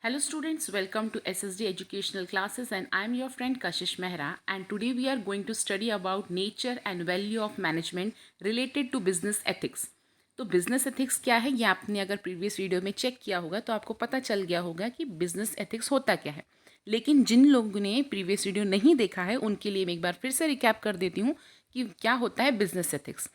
Hello students, welcome to SSD Educational Classes and I am your friend Kashish Mehra and today we are going to study about nature and value of management related to business ethics. तो business ethics क्या है, ये आपने अगर previous video में check किया होगा तो आपको पता चल गया होगा कि बिजनेस एथिक्स होता क्या है। लेकिन जिन लोगों ने प्रीवियस वीडियो नहीं देखा है उनके लिए मैं एक बार फिर से रिकैप कर देती हूँ कि क्या होता है बिजनेस एथिक्स।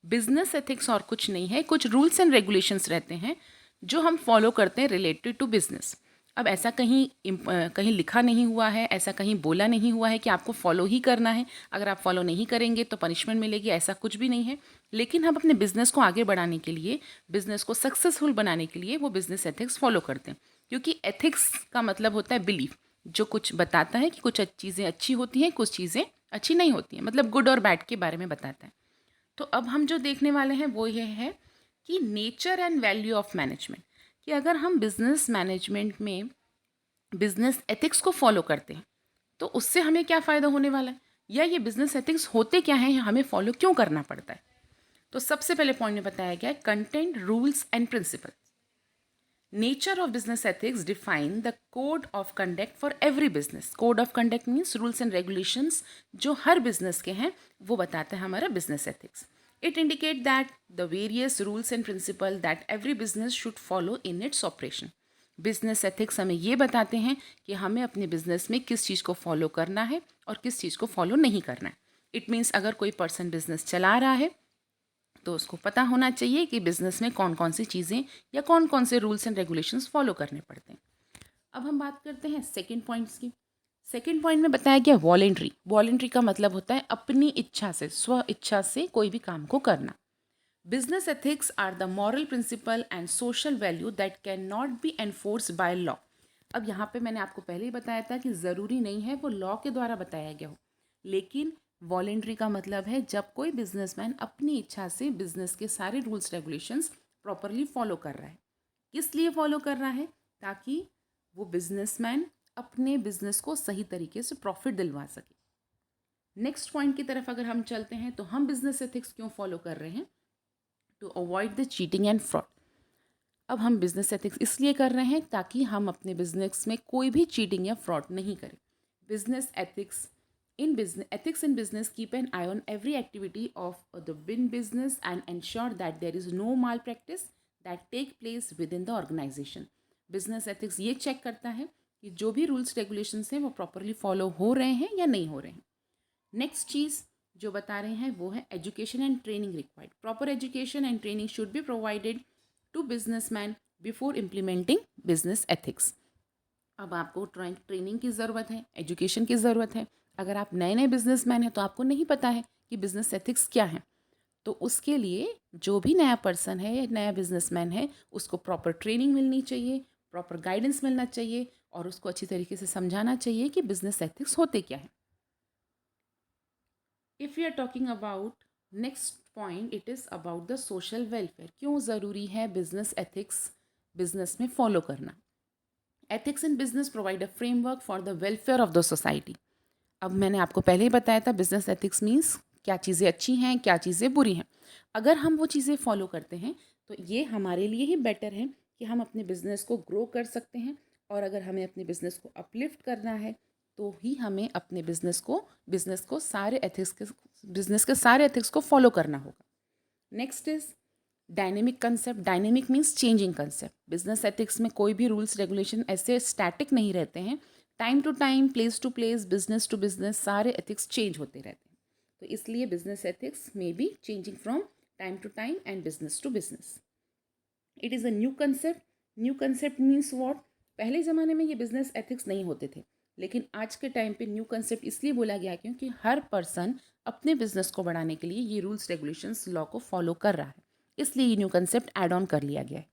बिजनेस एथिक्स और कुछ नहीं है, कुछ रूल्स एंड रेगुलेशंस रहते हैं जो हम फॉलो करते हैं रिलेटेड टू बिजनेस। अब ऐसा कहीं लिखा नहीं हुआ है, ऐसा कहीं बोला नहीं हुआ है कि आपको फॉलो ही करना है, अगर आप फॉलो नहीं करेंगे तो पनिशमेंट मिलेगी, ऐसा कुछ भी नहीं है। लेकिन हम अपने बिजनेस को आगे बढ़ाने के लिए, बिजनेस को सक्सेसफुल बनाने के लिए वो बिजनेस एथिक्स फॉलो करते हैं, क्योंकि एथिक्स का मतलब होता है बिलीफ, जो कुछ बताता है कि कुछ चीज़ें अच्छी होती हैं, कुछ चीज़ें अच्छी नहीं होती हैं, मतलब गुड और बैड के बारे में बताता है। तो अब हम जो देखने वाले हैं वो ये है कि nature and value of management, कि अगर हम बिजनेस मैनेजमेंट में बिजनेस एथिक्स को फॉलो करते हैं तो उससे हमें क्या फ़ायदा होने वाला है, या ये बिजनेस एथिक्स होते क्या हैं या हमें फॉलो क्यों करना पड़ता है। तो सबसे पहले पॉइंट में बताया गया है content, rules and principle. Nature of business ethics define the code of conduct for every business. Code of conduct means rules and regulations जो हर बिजनेस के हैं, वो बताते हैं हमारा business ethics. It indicate that the various rules and principle that every business should follow in its operation. Business ethics हमें ये बताते हैं कि हमें अपने बिजनेस में किस चीज़ को फॉलो करना है और किस चीज़ को फॉलो नहीं करना है। इट मीन्स अगर कोई पर्सन बिजनेस चला रहा है तो उसको पता होना चाहिए कि बिजनेस में कौन कौन सी चीज़ें या कौन कौन से रूल्स एंड रेगुलेशंस फॉलो करने पड़ते हैं। अब हम बात करते हैं सेकंड पॉइंट्स की। सेकंड पॉइंट में बताया गया वॉलेंट्री। वॉलेंट्री का मतलब होता है अपनी इच्छा से, स्व इच्छा से कोई भी काम को करना। Business ethics are the moral principle and social value that can not be enforce by law. अब यहाँ पे मैंने आपको पहले ही बताया था कि ज़रूरी नहीं है वो लॉ के द्वारा बताया गया हो, लेकिन वॉलेंट्री का मतलब है जब कोई बिजनेसमैन अपनी इच्छा से बिजनेस के सारे रूल्स रेगुलेशंस प्रॉपरली फॉलो कर रहा है। किस लिए फॉलो कर रहा है? ताकि वो बिजनेसमैन अपने बिजनेस को सही तरीके से प्रॉफिट दिलवा सके। नेक्स्ट पॉइंट की तरफ अगर हम चलते हैं तो हम बिजनेस एथिक्स क्यों फॉलो कर रहे हैं? To avoid the cheating and fraud. अब हम बिजनेस एथिक्स इसलिए कर रहे हैं ताकि हम अपने बिजनेस में कोई भी चीटिंग या फ्रॉड नहीं करें। Business ethics in business keep an eye on every activity of the business and ensure that there is no malpractice that take place within the organization. Business ethics ये check करता है कि जो भी rules regulations हैं वो properly follow हो रहे हैं या नहीं हो रहे हैं। नेक्स्ट चीज़ जो बता रहे हैं वो है education and training required. Proper education and training should be provided to businessman before implementing business ethics. अब आपको ट्रेनिंग की ज़रूरत है, एजुकेशन की ज़रूरत है। अगर आप नए नए बिजनेसमैन हैं तो आपको नहीं पता है कि बिजनेस एथिक्स क्या है, तो उसके लिए जो भी नया पर्सन है, नया बिजनेसमैन है, उसको प्रॉपर ट्रेनिंग मिलनी चाहिए, प्रॉपर गाइडेंस मिलना चाहिए और उसको अच्छी तरीके से समझाना चाहिए कि बिजनेस एथिक्स होते क्या है। If you are talking about next point, it is about the social welfare. क्यों ज़रूरी है बिजनेस एथिक्स बिजनेस में फॉलो करना? Ethics in business provide a framework for the welfare of the society. अब मैंने आपको पहले ही बताया था बिजनेस एथिक्स मीन्स क्या चीज़ें अच्छी हैं, क्या चीज़ें बुरी हैं। अगर हम वो चीज़ें फॉलो करते हैं तो ये हमारे लिए ही बेटर है कि हम अपने बिजनेस को ग्रो कर सकते हैं, और अगर हमें अपने बिजनेस को अपलिफ्ट करना है तो ही हमें अपने बिजनेस के सारे एथिक्स को फॉलो करना होगा। Next is dynamic concept. Dynamic means changing concept. Business ethics में कोई भी रूल्स रेगुलेशन ऐसे स्टैटिक नहीं रहते हैं। Time to time, place to place, business to business सारे एथिक्स चेंज होते रहते हैं। तो इसलिए बिजनेस एथिक्स में be changing from time to time and business to business. It is a new concept. New concept means what? पहले ज़माने में ये बिजनेस एथिक्स नहीं होते थे, लेकिन आज के टाइम पे न्यू कंसेप्ट इसलिए बोला गया क्योंकि हर पर्सन अपने बिजनेस को बढ़ाने के लिए ये रूल्स रेगुलेशंस लॉ को फॉलो कर रहा है, इसलिए ये न्यू कंसेप्ट ऐड ऑन कर लिया गया है।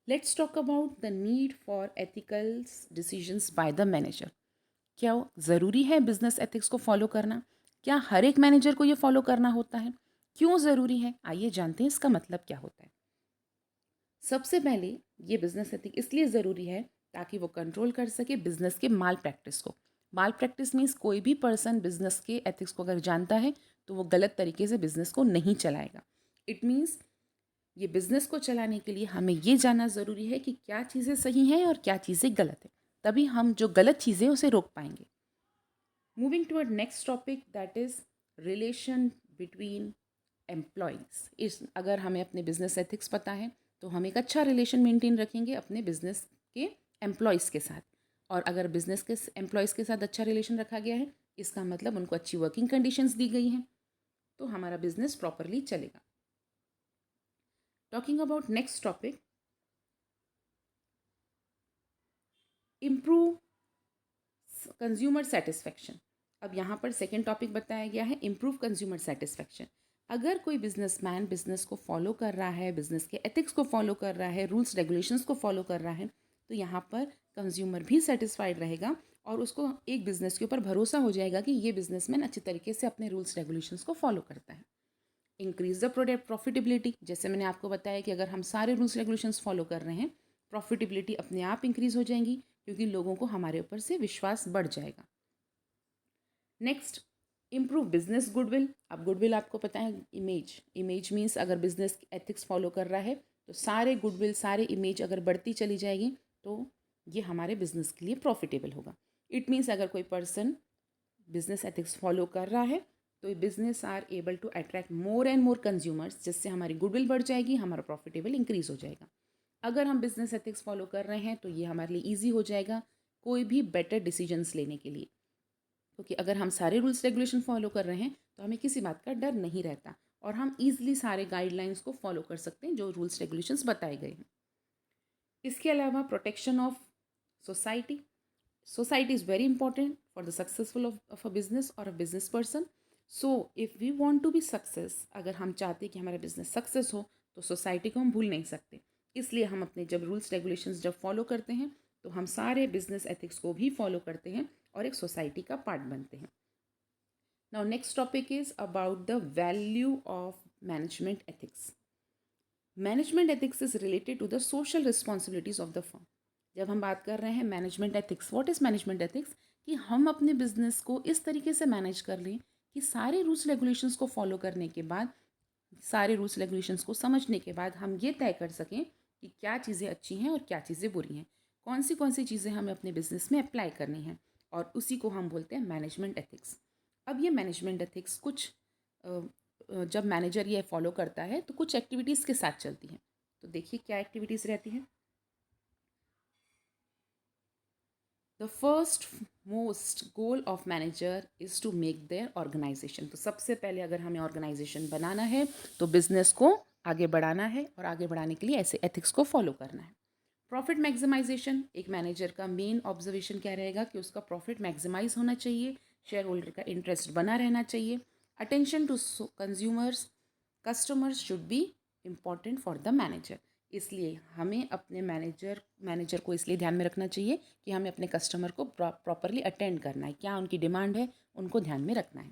Let's talk about the need for ethical decisions by the manager. क्या ज़रूरी है बिजनेस एथिक्स को फॉलो करना? क्या हर एक मैनेजर को ये फॉलो करना होता है? क्यों ज़रूरी है? आइए जानते हैं इसका मतलब क्या होता है। सबसे पहले ये बिजनेस एथिक इसलिए ज़रूरी है ताकि वो कंट्रोल कर सके बिजनेस के माल प्रैक्टिस को। माल प्रैक्टिस मीन्स कोई भी पर्सन बिजनेस के एथिक्स को अगर जानता है तो वो गलत तरीके से बिजनेस को नहीं चलाएगा। इट मीन्स ये बिज़नेस को चलाने के लिए हमें ये जानना ज़रूरी है कि क्या चीज़ें सही हैं और क्या चीज़ें गलत हैं, तभी हम जो गलत चीज़ें उसे रोक पाएंगे। Moving toward next topic, that is relation between employees. इस अगर हमें अपने बिजनेस एथिक्स पता है तो हम एक अच्छा रिलेशन मेंटेन रखेंगे अपने बिजनेस के एम्प्लॉयज़ के साथ। और अगर बिजनेस के एम्प्लॉयज़ के साथ अच्छा रिलेशन रखा गया है, इसका मतलब उनको अच्छी वर्किंग कंडीशंस दी गई हैं, तो हमारा बिजनेस प्रॉपरली चलेगा। Talking about next topic, improve consumer satisfaction. अब यहाँ पर सेकेंड टॉपिक बताया गया है इम्प्रूव कंज्यूमर सेटिस्फेक्शन। अगर कोई बिजनेसमैन बिजनेस को फॉलो कर रहा है, बिजनेस के एथिक्स को फॉलो कर रहा है, रूल्स रेगुलेशंस को फॉलो कर रहा है, तो यहाँ पर कंज्यूमर भी सेटिस्फाइड रहेगा और उसको एक बिजनेस के ऊपर भरोसा हो जाएगा कि ये बिजनेसमैन अच्छे तरीके से अपने रूल्स रेगुलेशंस को फॉलो करता है। इंक्रीज द प्रोडक्ट प्रॉफिटेबिलिटी, जैसे मैंने आपको बताया कि अगर हम सारे रूल्स रेगुलेशंस फॉलो कर रहे हैं, प्रॉफिटेबिलिटी अपने आप इंक्रीज हो जाएंगी क्योंकि लोगों को हमारे ऊपर से विश्वास बढ़ जाएगा। Next, improve business goodwill. अब गुडविल आपको पता है इमेज मीन्स अगर बिजनेस एथिक्स फॉलो कर रहा है तो सारे गुडविल, सारे इमेज अगर बढ़ती चली जाएगी तो ये हमारे बिजनेस के लिए प्रॉफिटेबल होगा। इट मीन्स अगर कोई पर्सन बिजनेस एथिक्स फॉलो कर रहा है तो business are able to attract more and more consumers, जिससे हमारी गुडविल बढ़ जाएगी, हमारा प्रॉफिटेबल इंक्रीज हो जाएगा। अगर हम बिजनेस एथिक्स फॉलो कर रहे हैं तो ये हमारे लिए ईजी हो जाएगा कोई भी बेटर डिसीजंस लेने के लिए, क्योंकि अगर हम सारे रूल्स रेगुलेशन फॉलो कर रहे हैं तो हमें किसी बात का डर नहीं रहता और हम ईजिली सारे गाइडलाइंस को फॉलो कर सकते हैं जो रूल्स रेगुलेशंस बताए गए हैं। इसके अलावा protection of society. Society is very important for the successful of a business or a business person. So if we want to be success, अगर हम चाहते हैं कि हमारा बिजनेस सक्सेस हो तो सोसाइटी को हम भूल नहीं सकते। इसलिए हम अपने जब रूल्स रेगुलेशंस जब फॉलो करते हैं तो हम सारे बिजनेस एथिक्स को भी फॉलो करते हैं और एक सोसाइटी का पार्ट बनते हैं। Now next topic is about the value of management ethics. Management ethics is related to the social responsibilities of the firm. जब हम बात कर रहे हैं management ethics, what is management ethics, कि हम अपने बिजनेस को इस तरीके से मैनेज कर लें कि सारे रूल्स रेगुलेशंस को फॉलो करने के बाद, सारे रूल्स रेगुलेशंस को समझने के बाद हम ये तय कर सकें कि क्या चीज़ें अच्छी हैं और क्या चीज़ें बुरी हैं, कौन सी चीज़ें हमें अपने बिजनेस में अप्लाई करनी हैं, और उसी को हम बोलते हैं मैनेजमेंट एथिक्स। अब ये मैनेजमेंट एथिक्स कुछ जब मैनेजर ये फॉलो करता है तो कुछ एक्टिविटीज़ के साथ चलती हैं। तो देखिए क्या एक्टिविटीज़ रहती हैं। The first most goal of manager is to make their organization. तो सबसे पहले अगर हमें ऑर्गेनाइजेशन बनाना है तो बिजनेस को आगे बढ़ाना है और आगे बढ़ाने के लिए ऐसे एथिक्स को फॉलो करना है। प्रॉफिट मैक्सिमाइजेशन, एक मैनेजर का मेन ऑब्जर्वेशन क्या रहेगा कि उसका प्रॉफिट मैक्सिमाइज होना चाहिए, शेयर होल्डर का इंटरेस्ट बना रहना चाहिए। Attention to consumers, customers should be important for the manager. इसलिए हमें अपने मैनेजर को इसलिए ध्यान में रखना चाहिए कि हमें अपने कस्टमर को प्रॉपरली अटेंड करना है, क्या उनकी डिमांड है उनको ध्यान में रखना है।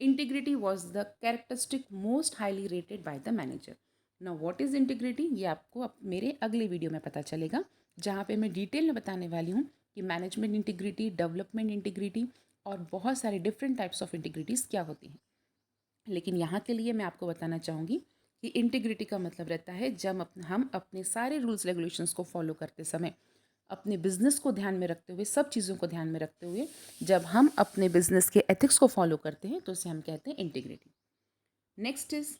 Integrity was the characteristic most highly rated by the manager. Now what is integrity, ये आपको मेरे अगले वीडियो में पता चलेगा, जहाँ पे मैं डिटेल में बताने वाली हूँ कि मैनेजमेंट इंटीग्रिटी, डेवलपमेंट इंटीग्रिटी और बहुत सारे डिफरेंट टाइप्स ऑफ इंटीग्रिटीज़ क्या होती हैं। लेकिन यहाँ के लिए मैं आपको बताना चाहूँगी कि इंटीग्रिटी का मतलब रहता है जब हम अपने सारे रूल्स रेगुलेशंस को फॉलो करते समय, अपने बिजनेस को ध्यान में रखते हुए, सब चीज़ों को ध्यान में रखते हुए जब हम अपने बिजनेस के एथिक्स को फॉलो करते हैं तो उसे हम कहते हैं integrity. Next is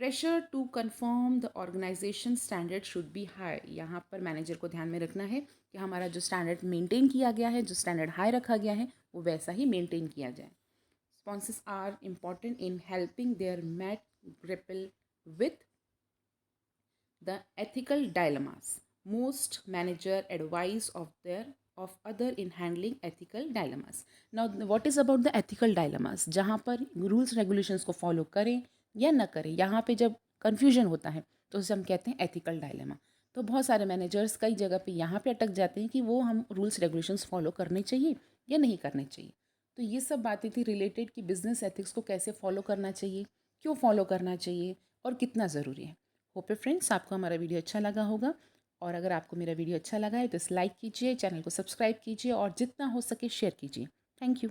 pressure to conform the organization standard should be high. यहाँ पर मैनेजर को ध्यान में रखना है कि हमारा जो स्टैंडर्ड मेंटेन किया गया है, जो स्टैंडर्ड हाई रखा गया है, वो वैसा ही मेंटेन किया जाए। Sponsors are important in helping their met grapple with the ethical dilemmas. Most manager advise of other in handling ethical dilemmas. Now, what is about the ethical dilemmas? जहाँ पर rules regulations को follow करें या न करें, यहाँ पे जब confusion होता है तो उसे हम कहते हैं ethical dilemma। तो बहुत सारे मैनेजर्स कई जगह पे यहाँ पे अटक जाते हैं कि वो हम रूल्स रेगुलेशंस फॉलो करने चाहिए या नहीं करने चाहिए। तो ये सब बातें थी रिलेटेड कि बिजनेस एथिक्स को कैसे फॉलो करना चाहिए, क्यों फॉलो करना चाहिए और कितना ज़रूरी है। होप फ्रेंड्स आपको हमारा वीडियो अच्छा लगा होगा, और अगर आपको मेरा वीडियो अच्छा लगा है तो इस लाइक कीजिए, चैनल को सब्सक्राइब कीजिए और जितना हो सके शेयर कीजिए। Thank you.